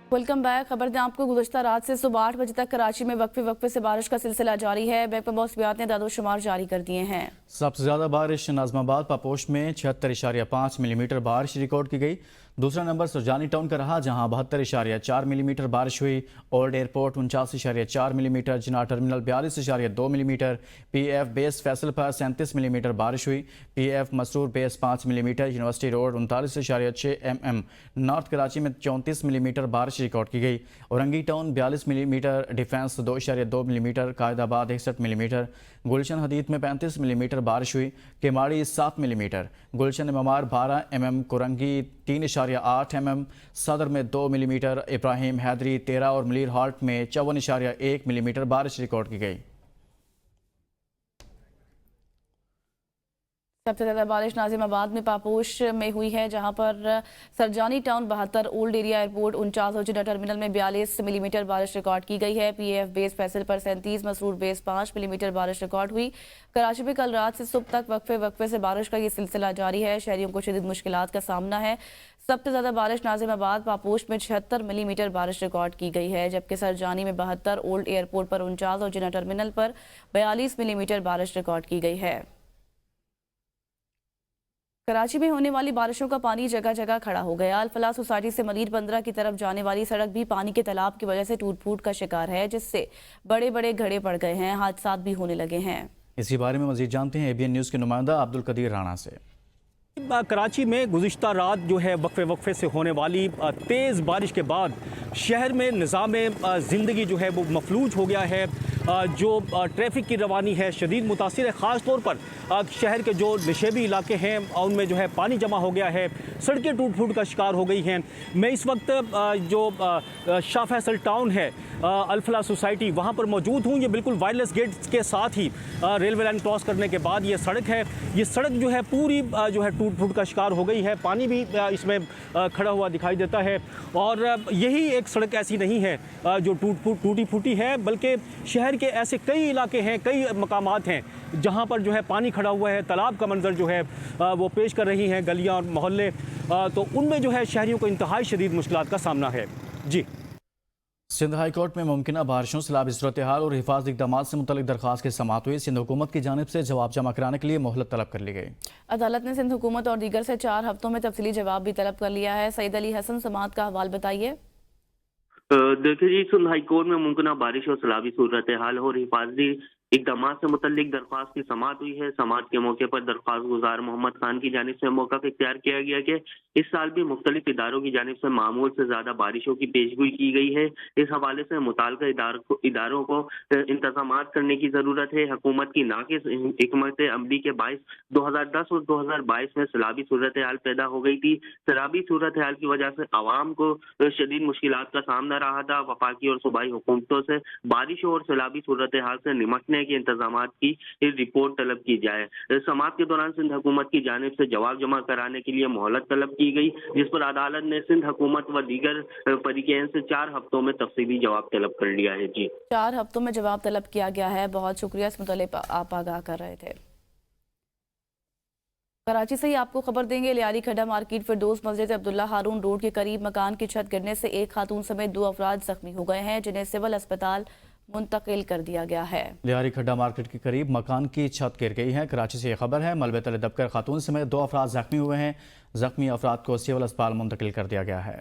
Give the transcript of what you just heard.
Welcome back. खबर दें आपको, गुज़श्ता रात से सुबह 8 बजे तक कराची में वक्फे से बारिश का सिलसिला जारी है। महकमा मौसमियात ने दादोशुमार जारी कर दिए हैं। सबसे ज़्यादा बारिश नाज़माबाद पापोश में 76.5 मिलीमीटर बारिश रिकॉर्ड की गई। दूसरा नंबर सुरजानी टाउन का रहा, जहां 72.4 मिलीमीटर बारिश हुई। Old airport 49.4 millimetre, Jinnah terminal 42.2 millimetre, PF base Faisal पर 37 मिलीमीटर बारिश हुई। PF Masroor base 5 millimetre, university road 39.6 mm, north Karachi में 34 मिलीमीटर बारिश रिकॉर्ड की गई। Orangi town 42 millimetre, defence 2.2 millimetre, Qaidabad 61 millimetre, Gulshan Hadeed में 35 मिलीमीटर बारिश हुई। केमाड़ी 7 मिलीमीटर, गुलशन ममार 12 mm, कुरंगी 3.8 mm, सदर में 2 मिलीमीटर, इब्राहिम हैदरी 13 और मलीर हाल्ट में 54.1 मिलीमीटर बारिश रिकॉर्ड की गई। सबसे ज़्यादा बारिश नाज़िमाबाद में पापोश में हुई है, जहां पर Sarjani town 72, old area airport 49 और जिना टर्मिनल में 42 मिलीमीटर बारिश रिकॉर्ड की गई है। PF बेस फैसल पर 37, मसरूर बेस 5 मिलीमीटर बारिश रिकॉर्ड हुई। कराची में कल रात से सुबह तक वक्फे से बारिश का ये सिलसिला जारी है। शहरियों को शदीद मुश्किलात का सामना है। सबसे ज़्यादा बारिश नाज़िमाबाद पापोश में 76 मिलीमीटर बारिश रिकॉर्ड की गई है, जबकि सरजानी में 72, ओल्ड एयरपोर्ट पर 49 और जिना टर्मिनल पर 42 मिलीमीटर बारिश रिकॉर्ड की गई है। कराची में होने वाली बारिशों का पानी जगह जगह खड़ा हो गया। अल-फलाह सोसाइटी से मलीर 15 की तरफ जाने वाली सड़क भी पानी के तालाब की वजह से टूट फूट का शिकार है, जिससे बड़े बड़े घड़े पड़ गए हैं, हादसात भी होने लगे हैं। इसी बारे में मजीद जानते हैं ABN न्यूज़ के नुमाइंदा अब्दुल कदीर राणा से। कराची में गुज़िश्ता रात जो है वक्फे से होने वाली तेज़ बारिश के बाद शहर में निज़ाम ज़िंदगी जो है वो मफलूज हो गया है। जो ट्रैफिक की रवानी है शदीद मुतासिर है। ख़ास तौर पर शहर के जो नशेबी इलाके हैं उनमें जो है पानी जमा हो गया है, सड़कें टूट फूट का शिकार हो गई हैं। मैं इस वक्त जो शाह फैसल टाउन है, अल-फलाह सोसाइटी, वहाँ पर मौजूद हूँ। ये बिल्कुल वायरलेस गेट के साथ ही रेलवे लाइन क्रॉस करने के बाद ये सड़क है। ये सड़क जो है पूरी जो है टूट फूट का शिकार हो गई है। पानी भी इसमें खड़ा हुआ दिखाई देता है। और यही एक सड़क ऐसी नहीं है जो टूटी फूटी है, बल्कि शहर के ऐसे कई इलाके हैं, कई मकामात हैं जहाँ पर जो है पानी खड़ा हुआ है। तालाब का मंजर जो है वो पेश कर रही हैं गलियाँ और मोहल्ले, तो उनमें जो है शहरियों को इंतहाई शदीद मुश्किलात का सामना है। जी, सिंध हाई कोर्ट में मुमकिन बारिशों, सैलाबी सूरत हाल और हिफाजती इक़दामात से मुतल्लिक़ दरख्वास्त की समाअत हुई। सिंध हुकूमत की जानिब से जवाब जमा कराने के लिए मोहलत तलब कर ली गई। अदालत ने सिंध हुकूमत और दीगर से 4 हफ्तों में तफसीली जवाब भी तलब कर लिया है। सईद अली हसन समाअत का हवाल बताइए। देखिए जी, सिंध हाई कोर्ट में मुमकिन बारिश और सैलाबी सूरत हाल और हिफाजती इक़दामात से मुतल्लिक दरख्वास्त की समाअत हुई है। समाअत के मौके पर दरख्वास्त गुजार मोहम्मद खान की जानिब से मौक़िफ़ इख्तियार किया गया कि इस साल भी मुख्तलिफ इदारों की जानिब से मामूल से ज़्यादा बारिशों की पेशगोई की गई है। इस हवाले से मुताल्लिक़ा इदारों को इंतज़ामात करने की ज़रूरत है। हुकूमत की नाक़िस हिकमत अमली के बाइस 2010 और 2022 में सैलाबी सूरत हाल पैदा हो गई थी। सैलाबी सूरत हाल की वजह से आवाम को शदीद मुश्किलात का सामना रहा था। वफाकी और सूबाई हुकूमतों से बारिशों और सैलाबी सूरत हाल से निमटने के इंतजामात की रिपोर्ट तलब की जाए। समाअत के दौरान सिंध हुकूमत की जानिब से जवाब जमा कराने के लिए मोहलत तलब की गई, जिस पर अदालत ने सिंध हुकूमत व दीगर फरीक़ैन से 4 हफ्तों में तफसीली जवाब तलब कर लिया है। जी, 4 हफ्तों में जवाब तलब किया गया है। बहुत शुक्रिया, इस मुतालिक आप आगाह कर रहे थे। कराची से ही आपको खबर देंगे। लियारी खड्डा मार्केट फिरदौस मस्जिद अब्दुल्ला हारून रोड के करीब मकान की छत गिरने से एक खातून समेत 2 अफराद जख्मी हो गए हैं, जिन्हें सिविल अस्पताल मुंतकिल कर दिया गया है। लियारी खड्डा मार्केट के करीब मकान की छत गिर गई है। कराची से यह खबर है। मलबे तले दबकर खातून समेत 2 अफराद जख्मी हुए हैं। जख्मी अफराद को सिविल अस्पताल मुंतकिल कर दिया गया है।